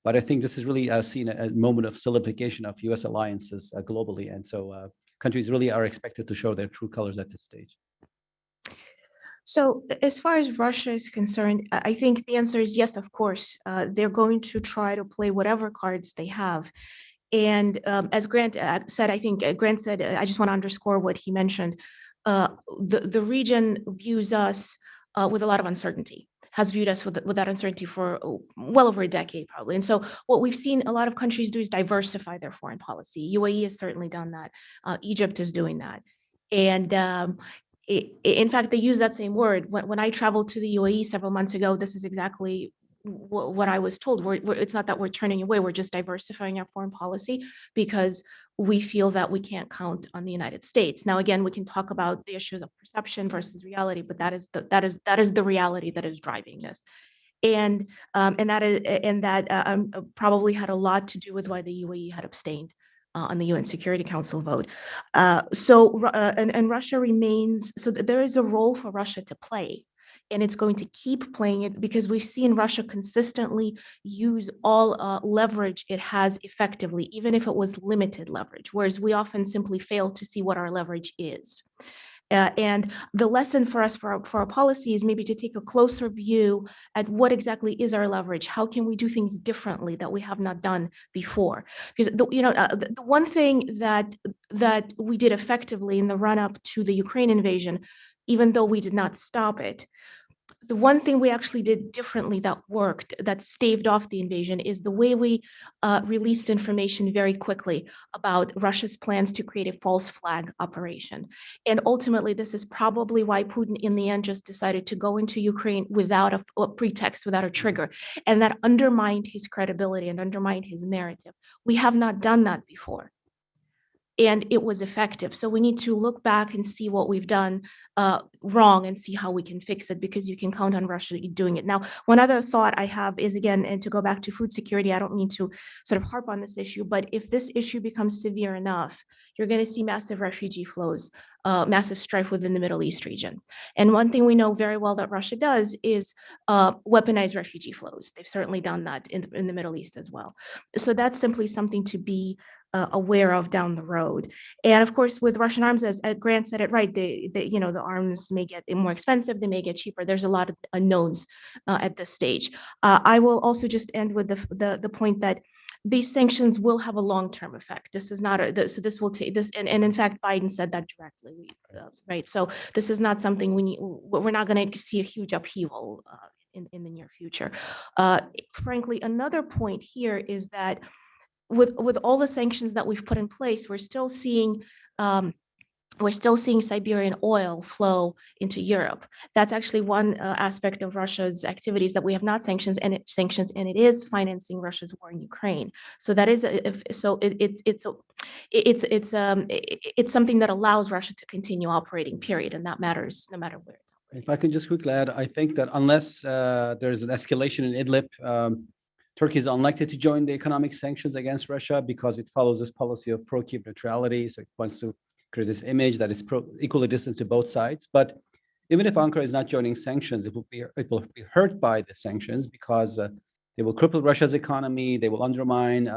But I think this is really seen a moment of solidification of US alliances globally. And so countries really are expected to show their true colors at this stage. So as far as Russia is concerned, I think the answer is yes, of course. They're going to try to play whatever cards they have. And as Grant said, I think Grant said, I just want to underscore what he mentioned. The region views us with a lot of uncertainty, has viewed us with that uncertainty for well over a decade, probably. And so what we've seen a lot of countries do is diversify their foreign policy. UAE has certainly done that. Egypt is doing that. And in fact, they use that same word. When I traveled to the UAE several months ago, this is exactly what I was told. It's not that we're turning away, we're just diversifying our foreign policy because we feel that we can't count on the United States. Now, again, we can talk about the issues of perception versus reality, but that is the reality that is driving this. And that probably had a lot to do with why the UAE had abstained on the UN Security Council vote. And Russia remains, so there is a role for Russia to play, and it's going to keep playing it because we've seen Russia consistently use all leverage it has effectively, even if it was limited leverage, whereas we often simply fail to see what our leverage is. And the lesson for us for our policy is maybe to take a closer view at what exactly is our leverage. How can we do things differently that we have not done before? Because the one thing that we did effectively in the run-up to the Ukraine invasion, even though we did not stop it, the one thing we actually did differently that worked, that staved off the invasion, is the way we released information very quickly about Russia's plans to create a false flag operation. And ultimately, this is probably why Putin, in the end, just decided to go into Ukraine without a pretext, without a trigger. And that undermined his credibility and undermined his narrative. We have not done that before. And it was effective. So we need to look back and see what we've done wrong and see how we can fix it, because you can count on Russia doing it. Now, one other thought I have is, again, and to go back to food security, I don't mean to sort of harp on this issue, but if this issue becomes severe enough, you're going to see massive refugee flows, massive strife within the Middle East region. And one thing we know very well that Russia does is weaponize refugee flows. They've certainly done that in the Middle East as well. So that's simply something to be aware of down the road. And of course, with Russian arms, as Grant said it right, the arms may get more expensive, they may get cheaper. There's a lot of unknowns at this stage. I will also just end with the point that these sanctions will have a long-term effect. This is not this will take this, and in fact, Biden said that directly, right? So this is not something we're not going to see a huge upheaval in the near future. Frankly, another point here is that with all the sanctions that we've put in place, we're still seeing Siberian oil flow into Europe. That's actually one aspect of Russia's activities that we have not sanctions, and it is financing Russia's war in Ukraine. So that is it's something that allows Russia to continue operating. Period, and that matters no matter where it's operating. If I can just quickly add, I think that unless there's an escalation in Idlib, Turkey is unlikely to join the economic sanctions against Russia because it follows this policy of pro-Kiev neutrality. So it wants to create this image that is equally distant to both sides. But even if Ankara is not joining sanctions, it will be hurt by the sanctions because they will cripple Russia's economy. They will undermine,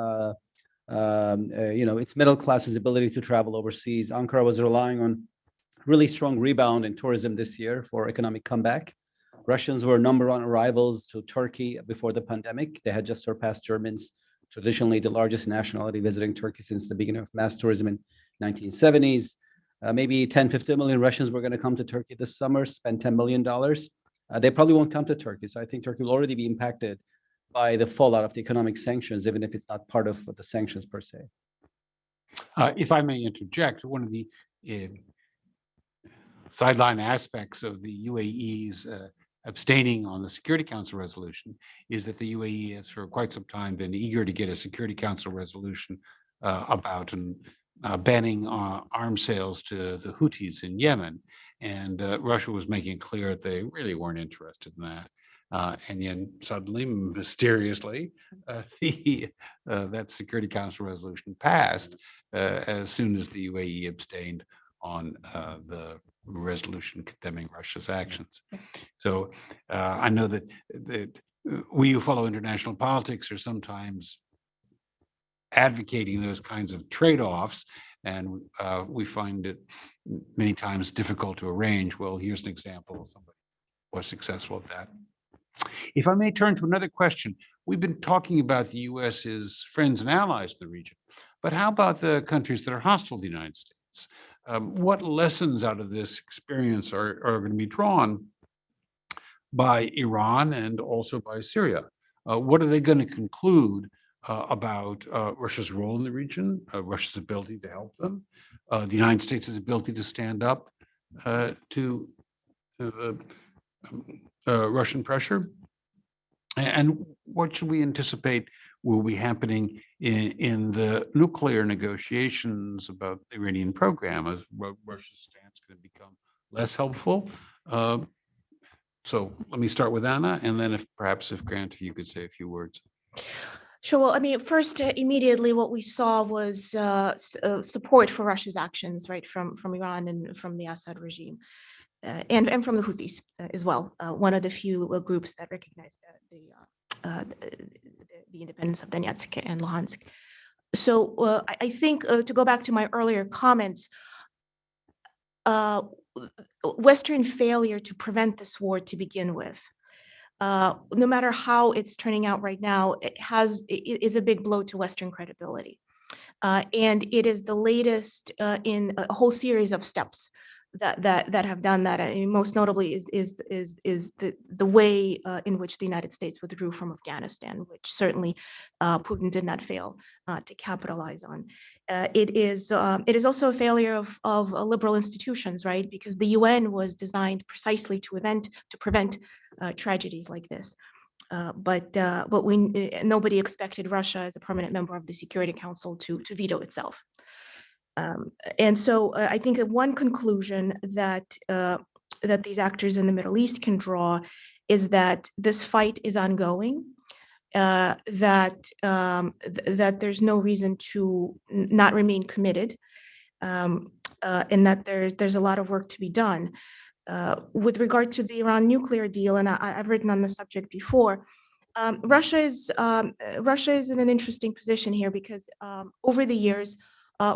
its middle class's ability to travel overseas. Ankara was relying on really strong rebound in tourism this year for economic comeback. Russians were number one arrivals to Turkey before the pandemic. They had just surpassed Germans, traditionally the largest nationality visiting Turkey since the beginning of mass tourism in 1970s. Maybe 10, 15 million Russians were going to come to Turkey this summer, spend $10 million. They probably won't come to Turkey. So I think Turkey will already be impacted by the fallout of the economic sanctions, even if it's not part of the sanctions per se. If I may interject, one of the sideline aspects of the UAE's abstaining on the Security Council resolution is that the UAE has for quite some time been eager to get a Security Council resolution about banning arms sales to the Houthis in Yemen. And Russia was making it clear that they really weren't interested in that. And then suddenly, mysteriously, that Security Council resolution passed as soon as the UAE abstained on the resolution condemning Russia's actions. So I know that we who follow international politics are sometimes advocating those kinds of trade-offs, and we find it many times difficult to arrange. Well, here's an example of somebody who was successful at that. If I may turn to another question, we've been talking about the US's friends and allies in the region, but how about the countries that are hostile to the United States? What lessons out of this experience are going to be drawn by Iran and also by Syria? What are they going to conclude about Russia's role in the region, Russia's ability to help them, the United States' ability to stand up to Russian pressure? And what should we anticipate will be happening in the nuclear negotiations about the Iranian program as Russia's stance could become less helpful? So let me start with Anna, and then if Grant, if you could say a few words. Sure. Well, I mean, first, immediately what we saw was support for Russia's actions, right, from Iran and from the Assad regime, and from the Houthis as well. One of the few groups that recognized the independence of Donetsk and Luhansk. So I think to go back to my earlier comments, Western failure to prevent this war to begin with, no matter how it's turning out right now, it is a big blow to Western credibility. And it is the latest in a whole series of steps that have done that. I mean, most notably is the way in which the United States withdrew from Afghanistan, which certainly Putin did not fail to capitalize on. It is also a failure of liberal institutions, right? Because the UN was designed precisely to prevent tragedies like this. But nobody expected Russia as a permanent member of the Security Council to veto itself. And so I think that one conclusion that these actors in the Middle East can draw is that this fight is ongoing, that there's no reason to not remain committed, and that there's a lot of work to be done. With regard to the Iran nuclear deal, and I've written on the subject before, Russia is in an interesting position here because over the years,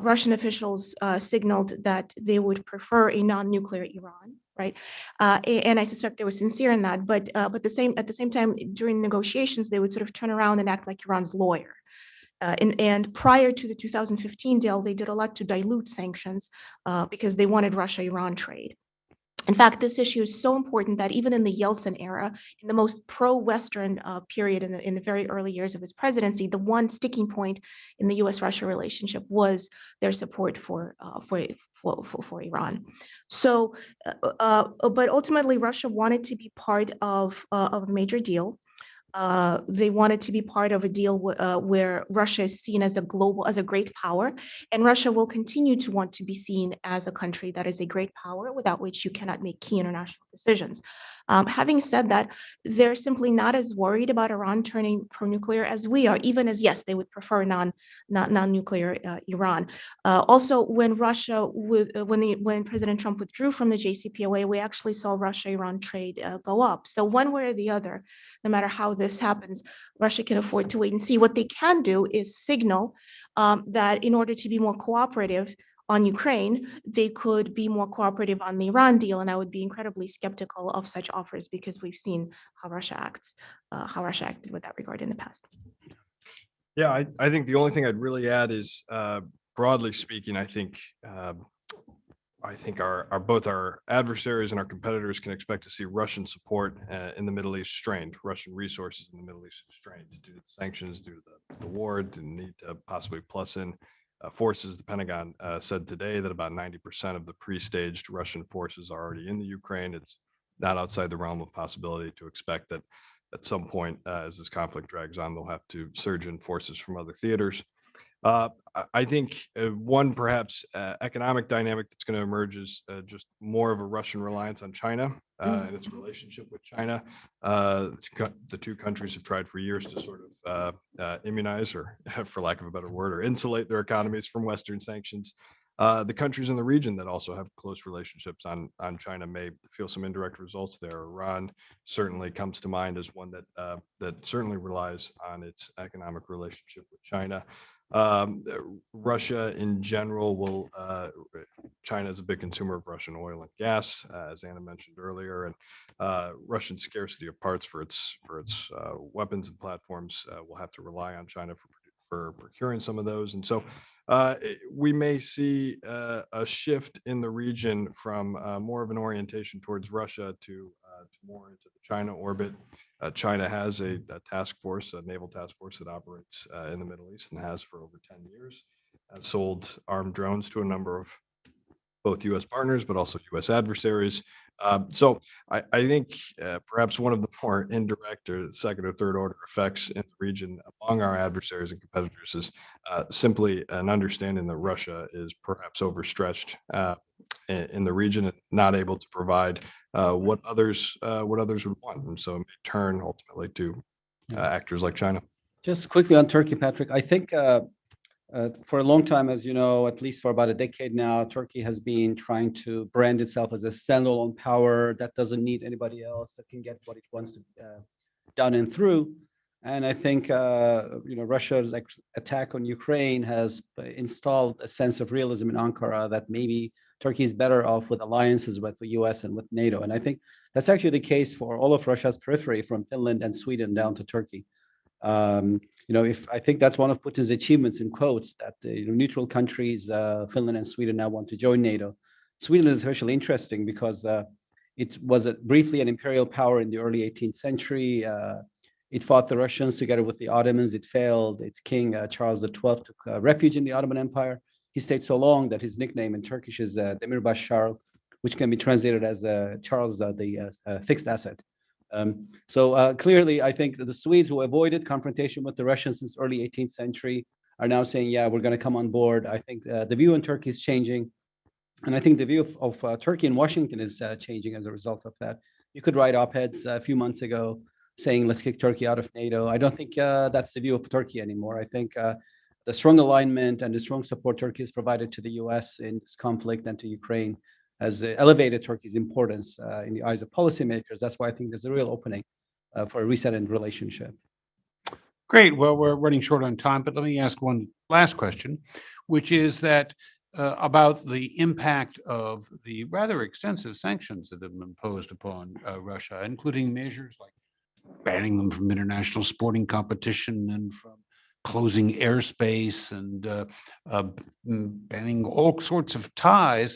Russian officials signaled that they would prefer a non-nuclear Iran, right? And I suspect they were sincere in that. But at the same time, during negotiations, they would sort of turn around and act like Iran's lawyer. And prior to the 2015 deal, they did a lot to dilute sanctions because they wanted Russia-Iran trade. In fact, this issue is so important that even in the Yeltsin era, in the most pro-Western period in the very early years of his presidency, the one sticking point in the U.S.-Russia relationship was their support for Iran. So, but ultimately, Russia wanted to be part of a major deal. They wanted to be part of a deal where Russia is seen as a great power, and Russia will continue to want to be seen as a country that is a great power without which you cannot make key international decisions. Having said that, they're simply not as worried about Iran turning pro-nuclear as we are, even as, yes, they would prefer non-nuclear Iran. Also, when President Trump withdrew from the JCPOA, we actually saw Russia-Iran trade go up. So one way or the other, no matter how this happens, Russia can afford to wait and see. What they can do is signal that in order to be more cooperative on Ukraine, they could be more cooperative on the Iran deal. And I would be incredibly skeptical of such offers because we've seen how Russia acted with that regard in the past. Yeah, I think the only thing I'd really add is, broadly speaking, I think both our adversaries and our competitors can expect to see Russian support in the Middle East strained, Russian resources in the Middle East strained due to the sanctions, due to the war, to the need to possibly plus in forces. The Pentagon said today that about 90% of the pre-staged Russian forces are already in the Ukraine. It's not outside the realm of possibility to expect that at some point, as this conflict drags on, they'll have to surge in forces from other theaters. I think one perhaps economic dynamic that's going to emerge is just more of a Russian reliance on China and its relationship with China. The two countries have tried for years to sort of immunize, or for lack of a better word, or insulate their economies from Western sanctions. The countries in the region that also have close relationships on China may feel some indirect results there. Iran certainly comes to mind as one that certainly relies on its economic relationship with China. Russia in general China is a big consumer of Russian oil and gas, as Anna mentioned earlier, and Russian scarcity of parts for its weapons and platforms will have to rely on China for procuring some of those. And so we may see a shift in the region from more of an orientation towards Russia to more into the China orbit. China has a task force, a naval task force that operates in the Middle East and has for over 10 years, sold armed drones to a number of both U.S. partners, but also U.S. adversaries. So I think perhaps one of the more indirect or second or third order effects in the region among our adversaries and competitors is simply an understanding that Russia is perhaps overstretched in the region and not able to provide what others would want. And so it may turn ultimately to actors like China. Just quickly on Turkey, Patrick, I think for a long time, as you know, at least for about a decade now, Turkey has been trying to brand itself as a standalone power that doesn't need anybody else, that can get what it wants to done and through. And I think Russia's attack on Ukraine has installed a sense of realism in Ankara that maybe Turkey is better off with alliances with the U.S. and with NATO. And I think that's actually the case for all of Russia's periphery, from Finland and Sweden down to Turkey. If I think that's one of Putin's achievements, in quotes, that neutral countries, Finland and Sweden, now want to join NATO. Sweden is especially interesting because it was briefly an imperial power in the early 18th century. It fought the Russians together with the Ottomans. It failed. Its king, Charles XII, took refuge in the Ottoman Empire. He stayed so long that his nickname in Turkish is Demirbaş Charles, which can be translated as Charles the fixed asset. So clearly, I think that the Swedes, who avoided confrontation with the Russians since early 18th century, are now saying, yeah, we're going to come on board. I think the view in Turkey is changing. And I think the view of Turkey in Washington is changing as a result of that. You could write op-eds a few months ago saying, let's kick Turkey out of NATO. I don't think that's the view of Turkey anymore. I think the strong alignment and the strong support Turkey has provided to the U.S. in this conflict and to Ukraine has elevated Turkey's importance in the eyes of policymakers. That's why I think there's a real opening for a reset in relationship. Great. Well, we're running short on time, but let me ask one last question, which is that about the impact of the rather extensive sanctions that have been imposed upon Russia, including measures like banning them from international sporting competition and from closing airspace and banning all sorts of ties.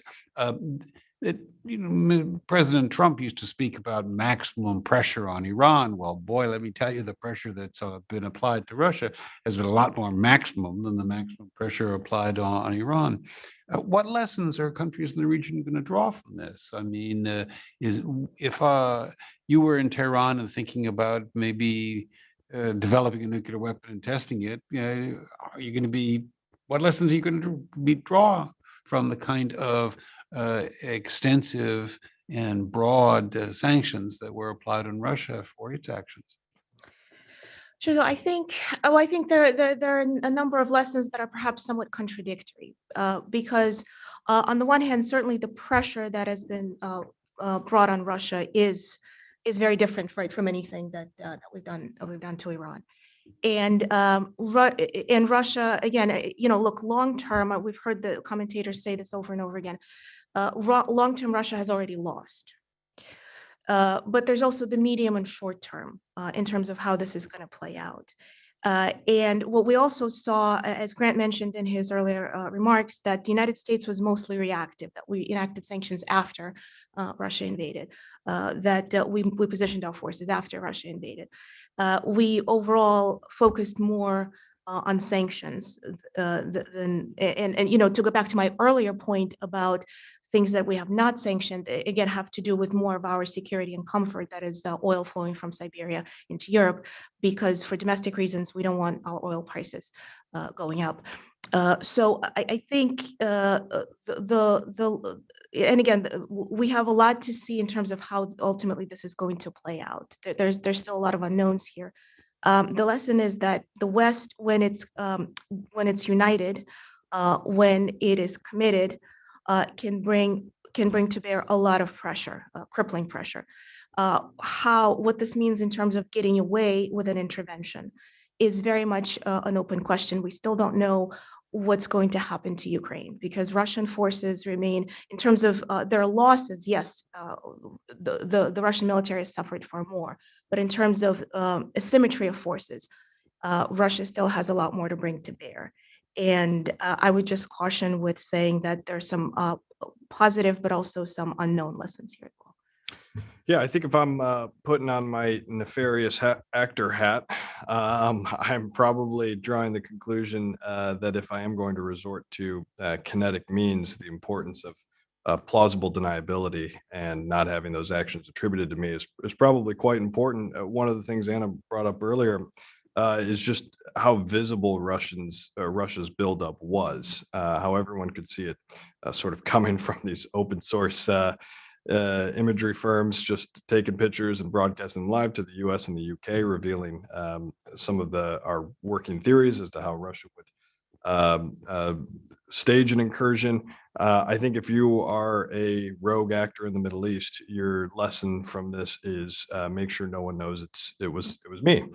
President Trump used to speak about maximum pressure on Iran. Well, boy, let me tell you, the pressure that's been applied to Russia has been a lot more maximum than the maximum pressure applied on Iran. What lessons are countries in the region going to draw from this? I mean, if you were in Tehran and thinking about maybe developing a nuclear weapon and testing it, are you going to be? What lessons are you going to draw from the kind of extensive and broad sanctions that were applied on Russia for its actions? Sure. So I think, I think there are a number of lessons that are perhaps somewhat contradictory, because on the one hand, certainly the pressure that has been brought on Russia is very different, right, from anything that we've done to Iran. And in Russia, again, look, long term, we've heard the commentators say this over and over again. Long term, Russia has already lost. But there's also the medium and short term in terms of how this is going to play out. And what we also saw, as Grant mentioned in his earlier remarks, that the United States was mostly reactive, that we enacted sanctions after Russia invaded, that we positioned our forces after Russia invaded. We overall focused more on sanctions and to go back to my earlier point about things that we have not sanctioned, again, have to do with more of our security and comfort, that is the oil flowing from Siberia into Europe, because for domestic reasons, we don't want our oil prices going up. So I think and again, we have a lot to see in terms of how ultimately this is going to play out. There's still a lot of unknowns here. The lesson is that the West, when it's united, when it is committed, can bring to bear a lot of pressure, crippling pressure. What this means in terms of getting away with an intervention is very much an open question. We still don't know what's going to happen to Ukraine, because Russian forces remain, in terms of their losses, yes, the Russian military has suffered far more, but in terms of asymmetry of forces, Russia still has a lot more to bring to bear. And I would just caution with saying that there's some positive, but also some unknown lessons here as well. Yeah, I think if I'm putting on my nefarious actor hat, I'm probably drawing the conclusion that if I am going to resort to kinetic means, the importance of plausible deniability and not having those actions attributed to me is probably quite important. One of the things Anna brought up earlier is just how visible Russia's buildup was, how everyone could see it sort of coming from these open source imagery firms, just taking pictures and broadcasting live to the U.S. and the U.K., revealing some of our working theories as to how Russia would stage an incursion. I think if you are a rogue actor in the Middle East, your lesson from this is make sure no one knows it was me.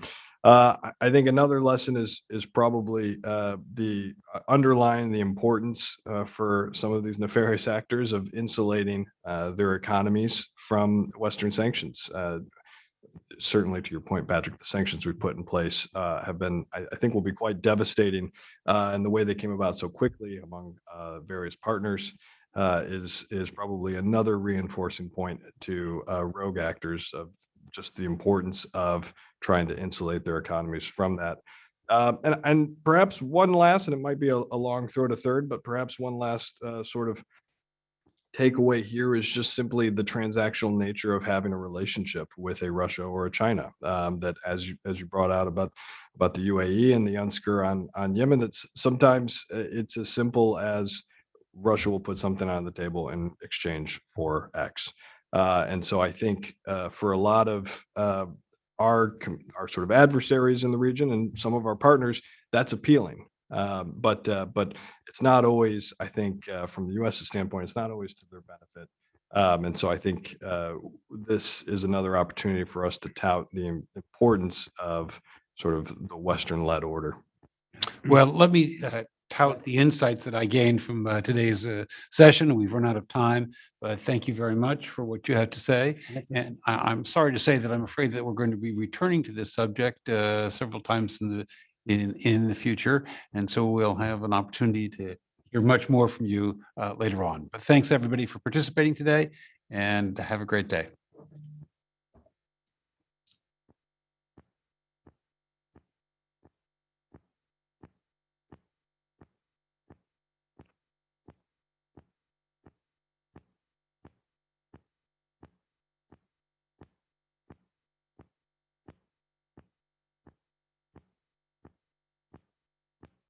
I think another lesson is probably the underlying the importance for some of these nefarious actors of insulating their economies from Western sanctions. Certainly, to your point, Patrick, the sanctions we put in place have been, I think, will be quite devastating, and the way they came about so quickly among various partners is probably another reinforcing point to rogue actors of just the importance of trying to insulate their economies from that. And perhaps one last, and it might be a long throw to third, but perhaps one last sort of takeaway here is just simply the transactional nature of having a relationship with a Russia or a China. That, as you brought out about the UAE and the unsker on Yemen, that's sometimes it's as simple as Russia will put something on the table in exchange for X. And so I think for a lot of our sort of adversaries in the region and some of our partners, that's appealing. But it's not always, I think, from the U.S.'s standpoint, it's not always to their benefit. And so I think this is another opportunity for us to tout the importance of sort of the Western-led order. Well, let me tout the insights that I gained from today's session. We've run out of time, but thank you very much for what you had to say. And I'm sorry to say that I'm afraid that we're going to be returning to this subject several times in the future, and so we'll have an opportunity to hear much more from you later on. But thanks everybody for participating today, and have a great day.